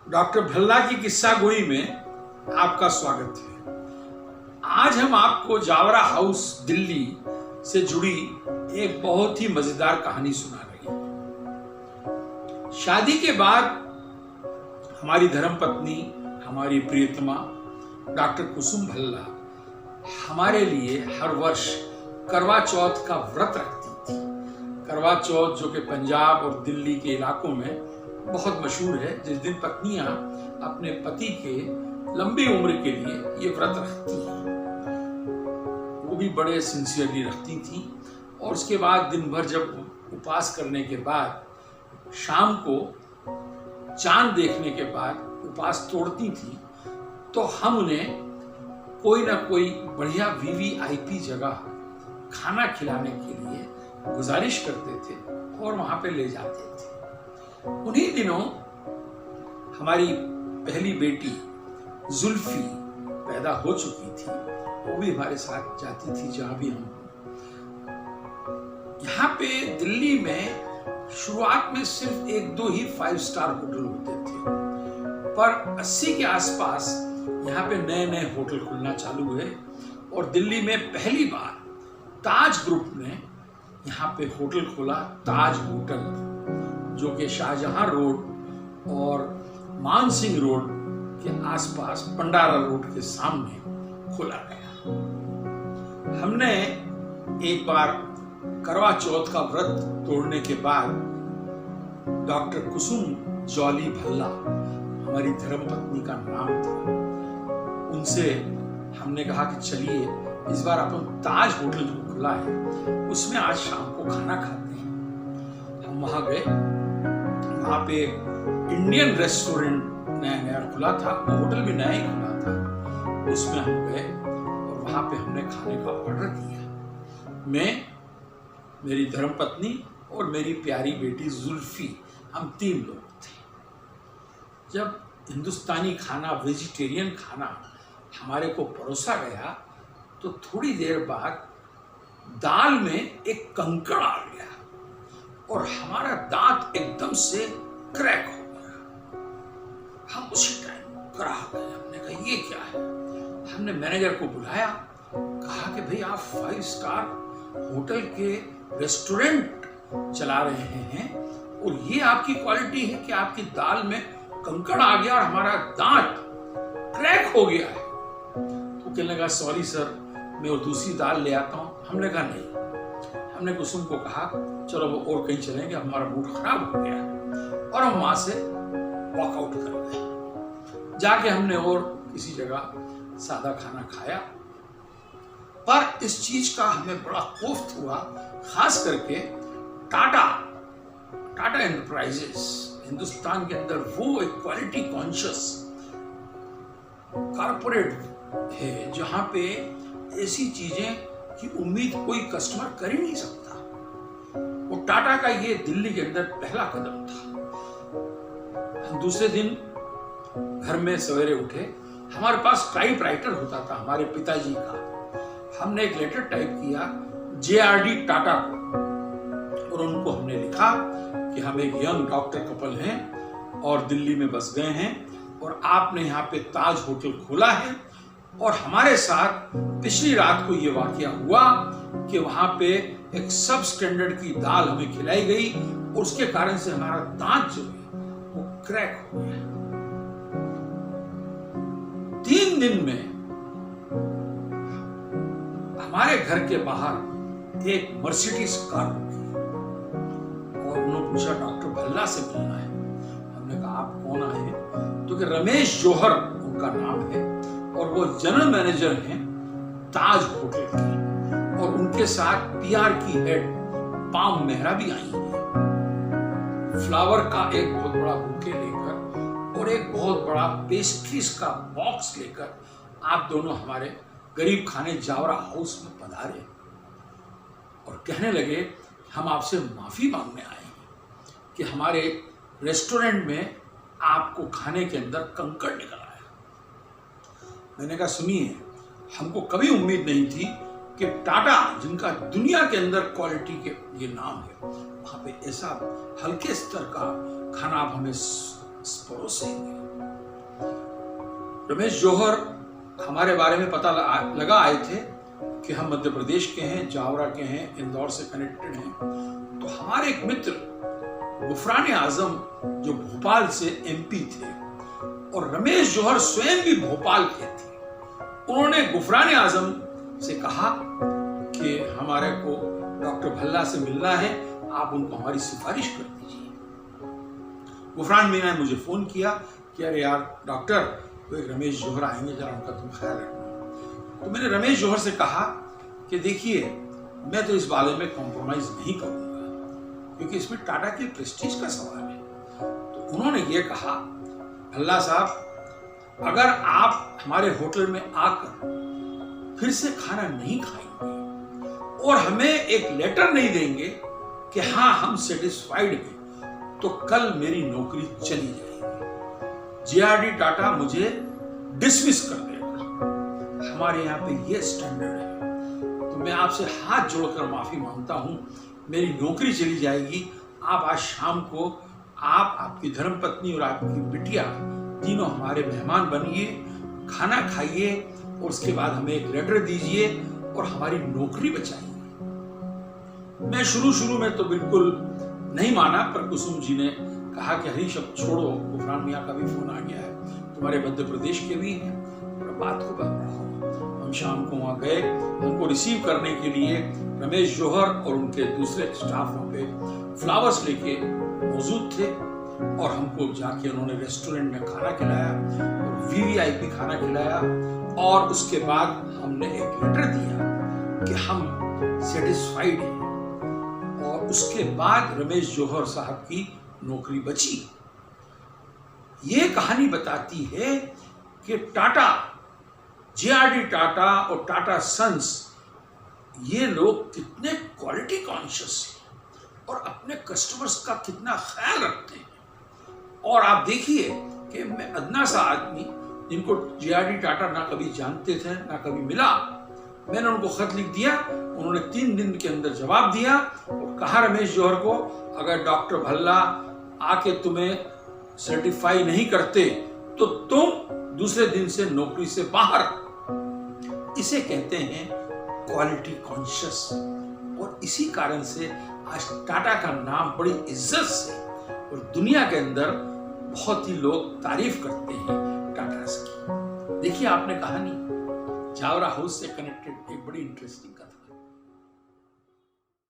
Doctor Bhalla की किस्सा गोई में आपका स्वागत है। आज हम आपको जावरा हाउस दिल्ली से जुड़ी एक बहुत ही मजेदार कहानी सुना रहे हैं। शादी के बाद हमारी धर्मपत्नी, हमारी प्रियतमा डॉक्टर कुसुम भल्ला हमारे लिए हर वर्ष करवा चौथ का व्रत रखती थी। करवा चौथ जो कि पंजाब और दिल्ली के इलाकों में बहुत मशहूर है, जिस दिन पत्नियां अपने पति के लंबी उम्र के लिए ये व्रत रखती हैं। वो भी बड़े सिंसियरली रखती थी और उसके बाद दिन भर जब उपवास करने के बाद शाम को चांद देखने के बाद उपवास तोड़ती थी तो हम उन्हें कोई ना कोई बढ़िया वीवीआईपी जगह खाना खिलाने के लिए गुजारिश करते थे और वहां पे ले जाते थे। उन्हीं दिनों हमारी पहली बेटी जुल्फी पैदा हो चुकी थी। वो भी हमारे साथ जाती थी जहां भी हम। यहाँ पे दिल्ली में शुरुआत में सिर्फ एक दो ही 5 स्टार होटल होते थे, पर 80 के आसपास यहाँ पे नए नए होटल खुलना चालू हुए और दिल्ली में पहली बार ताज ग्रुप ने यहाँ पे होटल खोला, ताज होटल, जो कि शाहजहां रोड और मानसिंह रोड के आसपास पंडारा रोड के सामने खोला गया। हमने एक बार करवा चौथ का व्रत तोड़ने के बाद डॉक्टर कुसुम जॉली भल्ला, हमारी धर्मपत्नी का नाम था, उनसे हमने कहा कि चलिए इस बार अपन ताज होटल जो खुला है उसमें आज शाम को खाना खाते हैं। हम वहां गए। वहां पे इंडियन रेस्टोरेंट नया नया खुला था, वो होटल भी नया ही खुला था। उसमें हम गए और वहां पे हमने खाने का ऑर्डर दिया। मैं, मेरी धर्मपत्नी और मेरी प्यारी बेटी जुल्फी, हम 3 लोग थे। जब हिंदुस्तानी खाना, वेजिटेरियन खाना हमारे को परोसा गया तो थोड़ी देर बाद दाल में एक कंकड़ आ गया और हमारा दांत एकदम से क्रैक हो गया। हम उसी टाइम कराह गए। हमने कहा ये क्या है। हमने मैनेजर को बुलाया, कहा कि भाई आप 5 स्टार होटल के रेस्टोरेंट चला रहे हैं और ये आपकी क्वालिटी है कि आपकी दाल में कंकड़ आ गया और हमारा दांत क्रैक हो गया है। तो कहने लगा सॉरी सर, मैं और दूसरी दाल ले आता हूं। हमने कहा नहीं। हमने कुसुम को कहा चलो वो और कहीं चलेंगे, हमारा मूड खराब हो गया और हम वहां से वॉकआउट कर गए। जाके हमने और किसी जगह सादा खाना खाया, पर इस चीज का हमें बड़ा खौफ हुआ, खास करके टाटा एंटरप्राइजेस हिंदुस्तान के अंदर वो एक क्वालिटी कॉन्शियस कारपोरेट है जहां पे ऐसी चीजें की उम्मीद कोई कस्टमर कर ही नहीं सकता। वो टाटा का ये दिल्ली के अंदर पहला कदम था। हम दूसरे दिन घर में सवेरे उठे, हमारे पास टाइपराइटर होता था हमारे पिताजी का। हमने एक लेटर टाइप किया JRD टाटा को और उनको हमने लिखा कि हम एक यंग डॉक्टर कपल हैं और दिल्ली में बस गए हैं और आपने यहाँ पे ताज होटल खोला है और हमारे साथ पिछली रात को ये वाकया हुआ कि वहां पे एक सब स्टैंडर्ड की दाल हमें खिलाई गई और उसके कारण से हमारा दांत जो है वो क्रैक हो गया। 3 दिन में हमारे घर के बाहर एक मर्सिडीज कार रुकी और उन्होंने पूछा डॉक्टर भल्ला से मिलना है। हमने कहा आप कौन आए? तो कि रमेश जौहर उनका नाम है और वो जनरल मैनेजर हैं ताज होटल के और उनके साथ PR की हेड पाम मेहरा भी आई है। फ्लावर का एक बहुत बड़ा बुके लेकर और एक बहुत बड़ा पेस्ट्रीज का बॉक्स लेकर आप दोनों हमारे गरीब खाने जावरा हाउस में पधारे और कहने लगे हम आपसे माफी मांगने आए हैं कि हमारे रेस्टोरेंट में आपको खाने के अंदर कंकड़ निकल आया। मैंने कहा सुनिए, हमको कभी उम्मीद नहीं थी कि टाटा, जिनका दुनिया के अंदर क्वालिटी के ये नाम है, वहां पे ऐसा हल्के स्तर का खाना आप हमें परोसेंगे। रमेश जौहर हमारे बारे में पता लगा आए थे कि हम मध्य प्रदेश के हैं, जावरा के हैं, इंदौर से कनेक्टेड हैं। तो हमारे एक मित्र गुफरान आजम जो भोपाल से एमपी थे, और रमेश जौहर स्वयं भी भोपाल के थे, उन्होंने गुफरान आजम से कहा कि हमारे को डॉक्टर भल्ला से मिलना है, आप उनको हमारी सिफारिश कर दीजिए। गुफरान मीना ने मुझे फोन किया कि अरे यार डॉक्टर, तो एक रमेश जौहर आएंगे, जरा उनका तुम ख्याल रखना। तो मैंने रमेश जौहर से कहा कि देखिए, मैं तो इस बारे में कॉम्प्रोमाइज नहीं करूंगा, क्योंकि इसमें टाटा के प्रेस्टीज का सवाल है। तो उन्होंने ये कहा, भल्ला साहब, अगर आप हमारे होटल में आकर फिर से खाना नहीं खाएंगे और हमें एक लेटर नहीं देंगे कि हाँ हम सेटिस्फाइड हैं, तो कल मेरी नौकरी चली जाएगी। जेआरडी टाटा मुझे डिसमिस कर देगा। हमारे यहाँ पे ये स्टैंडर्ड है। तो मैं आपसे हाथ जोड़कर माफी मांगता हूं, मेरी नौकरी चली जाएगी। आप आज शाम को आप, आपकी धर्मपत्नी और आपकी बिटिया तीनों हमारे मेहमान बनिए, खाना खाइए और उसके बाद हमें एक लेटर दीजिए और हमारी नौकरी बचाइए। मैं शुरू में तो बिल्कुल नहीं माना, पर कुसुम जी ने कहा कि हरीश अब छोड़ो, गुफरान मियाँ का भी फोन आ गया है, तुम्हारे मध्य प्रदेश के भी हैं, बात को बढ़ाओ। हम शाम को वहां गए, उनको रिसीव करने के लिए रमेश जौहर और उनके दूसरे स्टाफ वहां पे फ्लावर्स लेके मौजूद थे, और हमको जाके उन्होंने रेस्टोरेंट में खाना खिलाया और वीवीआईपी खाना खिलाया, और उसके बाद हमने एक लेटर दिया कि हम सेटिस्फाइड हैं, और उसके बाद रमेश जौहर साहब की नौकरी बची। ये कहानी बताती है कि टाटा, जेआरडी टाटा और टाटा सन्स, ये लोग कितने क्वालिटी कॉन्शियस हैं और अपने कस्टमर्स का कितना ख्याल रखते हैं। और आप देखिए कि मैं अदना सा आदमी, जिनको जेआरडी टाटा ना कभी जानते थे ना कभी मिला, मैंने उनको खत लिख दिया, उन्होंने 3 दिन के अंदर जवाब दिया और कहा रमेश जौहर को, अगर डॉक्टर भल्ला आके तुम्हें सर्टिफाई नहीं करते तो तुम दूसरे दिन से नौकरी से बाहर। इसे कहते हैं क्वालिटी कॉन्शियस, और इसी कारण से आज टाटा का नाम बड़ी इज्जत से और दुनिया के अंदर बहुत ही लोग तारीफ करते हैं टाटा की। देखिए आपने कहानी जावरा हाउस से कनेक्टेड एक बड़ी इंटरेस्टिंग कहानी।